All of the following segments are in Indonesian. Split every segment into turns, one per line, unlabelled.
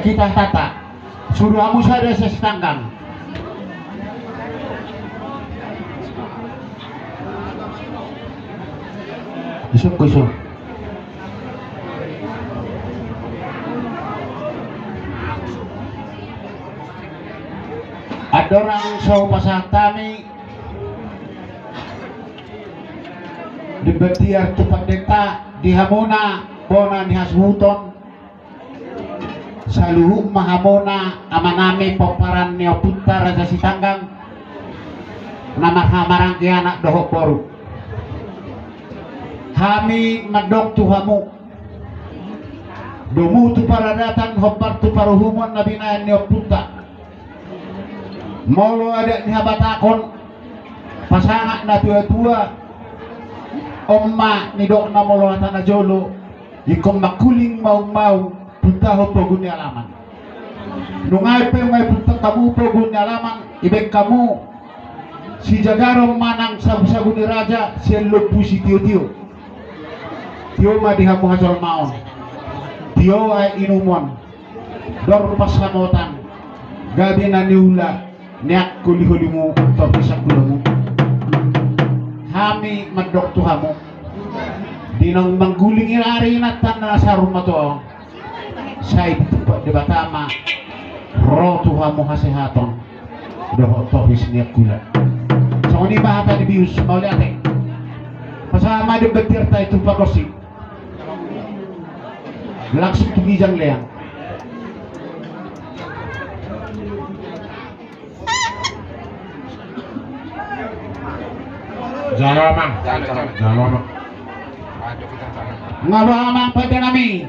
kita tata suruh kamu saja setanggang isuk isuk ada orang saw pasang kami di betiar tupak deta di hamona bona ni hasmuton saluhu mahamona amanami poparan niya punta raja sitanggang nama hamarang kaya anak dohok boru kami madok tuhamu domu tu paradatan hopar tu paruhumon nabinaan niya punta molo ada ni habatakon pasangan na tua-tua omma ni dok na molo atana jolo ikom makuling mau punta ho pogun ni alaman nungay pe may punta kamu pogun ni alaman ibek kamu si jagaro manang sabu-sabu ni raja si lupu si tio-tio ma dihamu hajar maon tio ay inumon dor pasamotan gabi na niula niak kuli-kulimu terpisah kulamu kami medok tuhamu dinong mangguling hari natan na sa rumah to say ditupak di batama ro tuhamu hasehaton doho tohis niak kula so ni bahata di bius mauli ate pasama di betir tay tupak kosi langsung tugijang leang
Jalamang.
Ngabamang pada nami.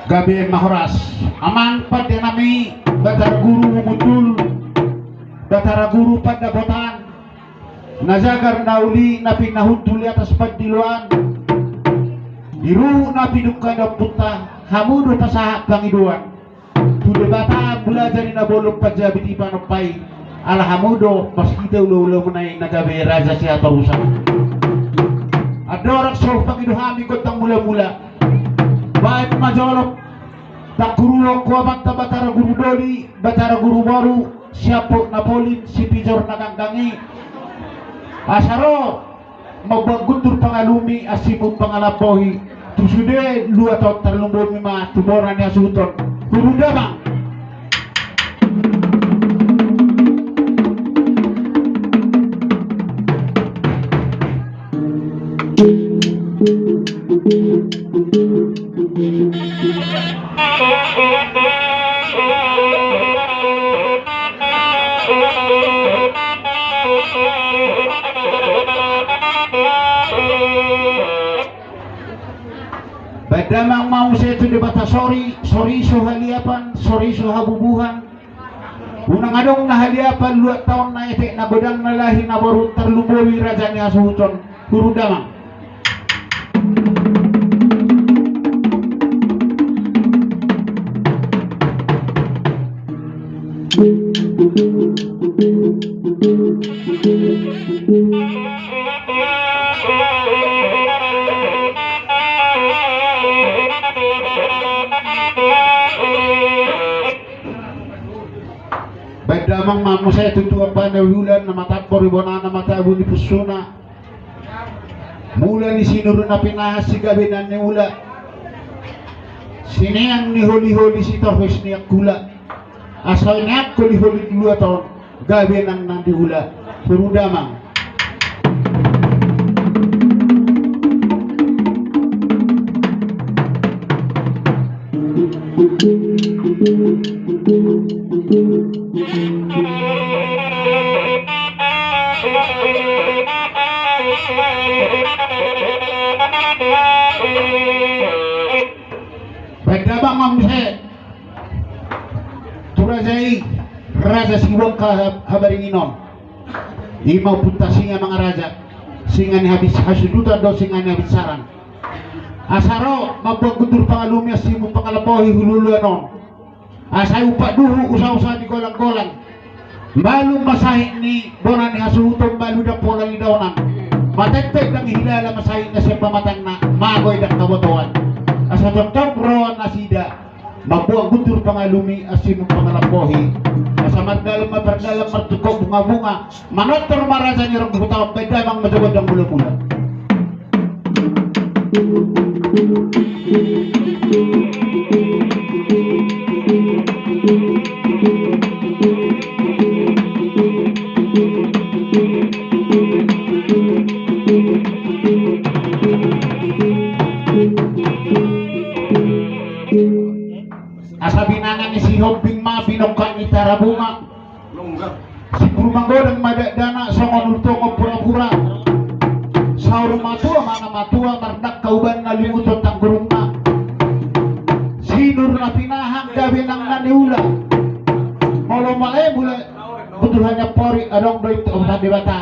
Gabi mahoras. Amang pada nami. Batar guru mutul. Batara guru pada botan. Najagar nauli napi nahudul atas padiluan. Iru napi duka daputa. Hamudu pasahak kangiduan. Tude bata belajar na bolong pajabit ipanopai. Alhamudo pas kita ulo menai nagabe raja siapa rusak ada orang sol pagido hami kotang mula-mula baik majolok tak guru ko bata batara guru doli batara guru baru siapa napolin si pijor nakangkangi asaro mabaguntur pangalumi asimu pangalapohi tusude lu atau terlumbur mima tumoran ya suton guru damang Badamang mau saya itu debata sorry so haliapan, sorry so habubuhan. Unang adong na haliapan 2 tahun na ete na godang na lahi na baru terlumbui raja ni asuhuton huru damang. Badamang mamu saya tutu apa na wulan na matapor ibona na matabu ni pusuna mula ni sinurun na pinahas si gabinan ni ula siniyang ni holi-holi si torhos ni akula asal niyak holi-holi 2 tahun gabinan nang diula surudamang Badabang mamse turajai raja siwang ka habaring inom imaw punta singa mga raja singa ni habis hasudutan do singa ni habis sarang asaro mabagutur pangalumi asimu pangalapohi hululu anon asay upa duhu usa-usa di kolang-kolang balu masahit ni bonan ni hasuhutong balu da pola ni daunan matagtag ng hilala masahit na siya pamatang na magoy da kabotohan asa tetap rawan asida mabuang guntur pangalumi asim pangalampohi asa mardalam mabardalam martukok bunga-bunga manotor maraja ni rong butaw beda mang majawad ang mula-mula. Asa binangan ni si Hobbing ma binongkan ni Tarabunga si Purmanggodang madadana sa ngonultong pura-pura saur matua mana matua mardak kauban na limutot ang gurungma sinur na pinahang gabi ng naniula molo malay mula betul hanya pori adong doit tadi bata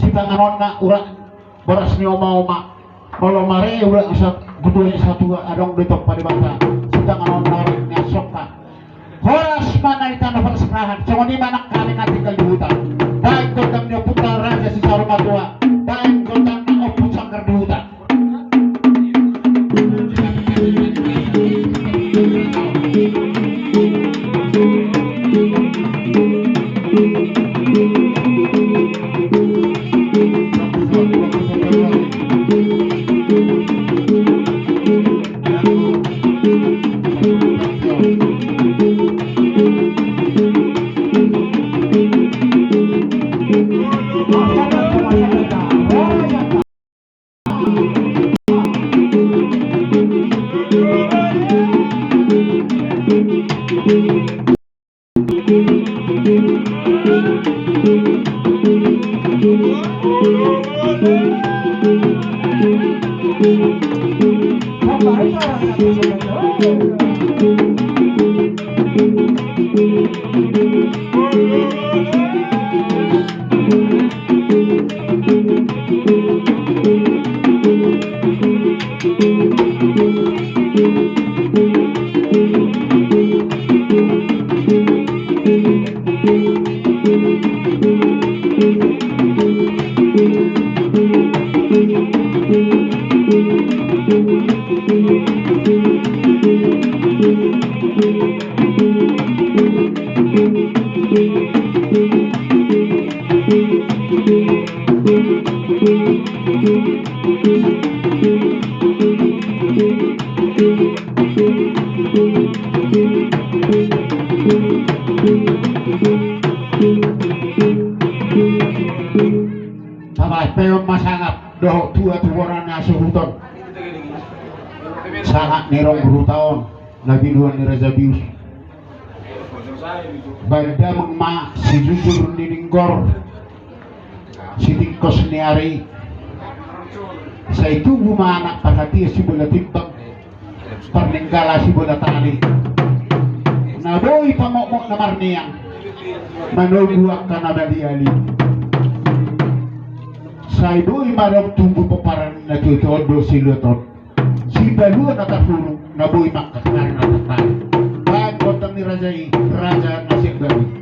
si panganon na ura boras ni oma-oma molo mare ura sa betul satu adong doit tadi bata si panganon mare soka horas mana itana perserahan cuma di mana kami tinggal di hutan baik kodam dia putar raja si Sarumatua baik kodam na oput sangkar di hutan Peon masangap doh tua tuwaran na suruton sangat nirong berutahun lagi dua ni Raja Bius banda mengma si jujur ninggor si tingkos ni Ari sa itu buma anak perhati si bola timbang pernenggala si bola tali naboy pamokmok na marniang manubuak ka na daliali sa iboy marang tumbo paparan na tutodo si Lutot si Balua nakafurong naboy makakaran na tatay bahan kontang ni Raja na si Bawi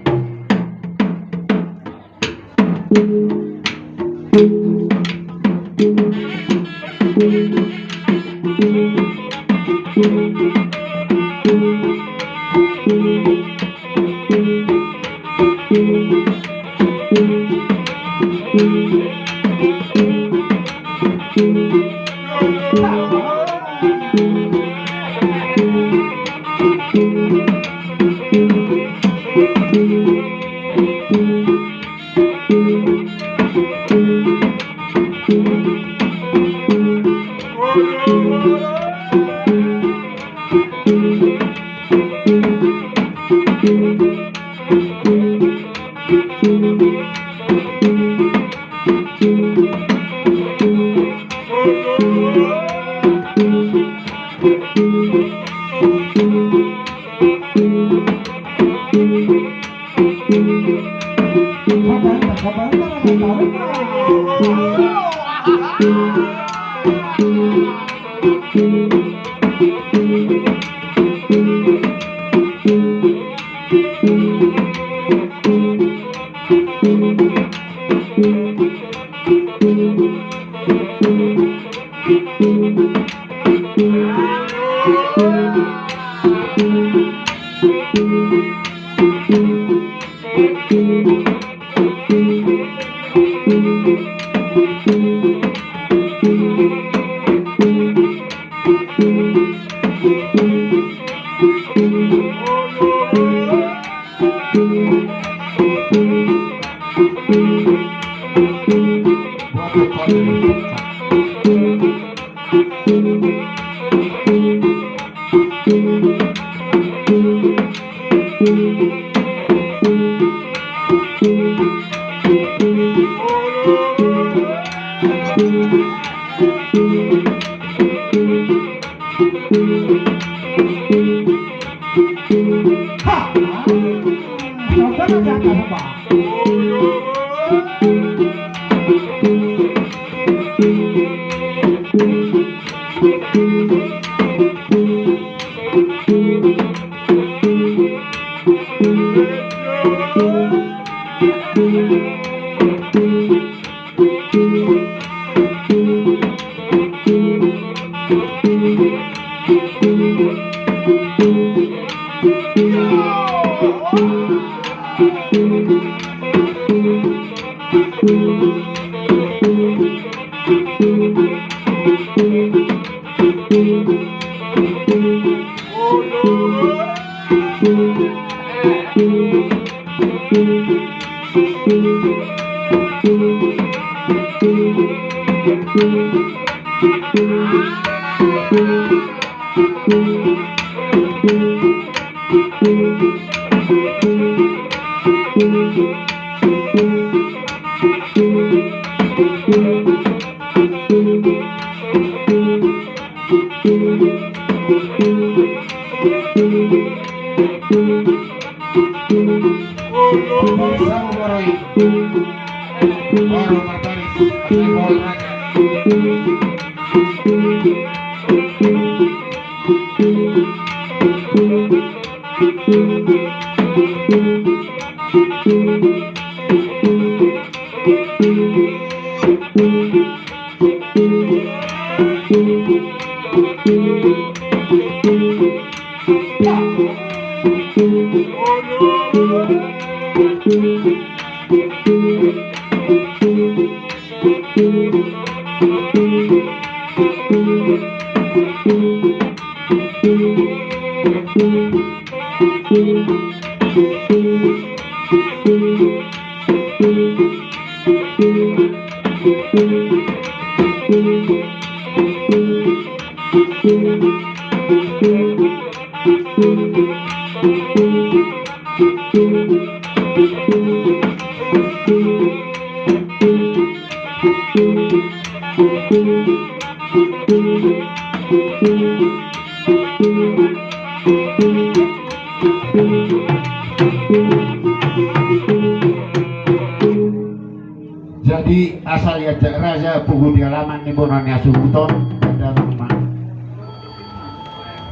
Jadi asal ya raja pugu di halaman ni bonanya subuton pada rumah.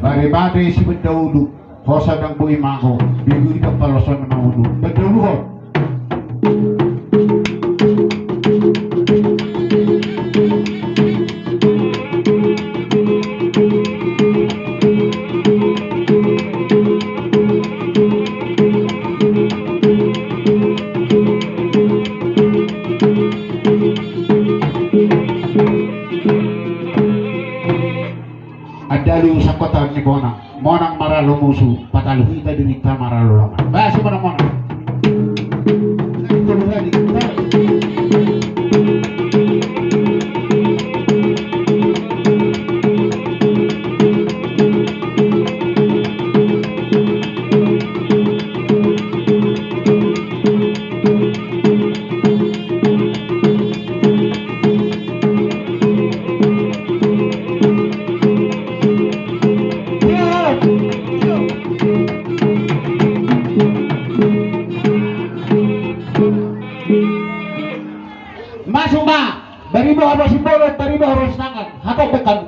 Bari bade si bedaudu hosa dang bui mako bigu ida paloson na udu. Bedaudu ho. Adalu sa kota ni Bonang, monang maralo musu, patalu kita dirikta maralo lama. Bahasa mana monang? Masuma, dari bawah harus bolot, dari bawah harus tangan. Hatok tekan.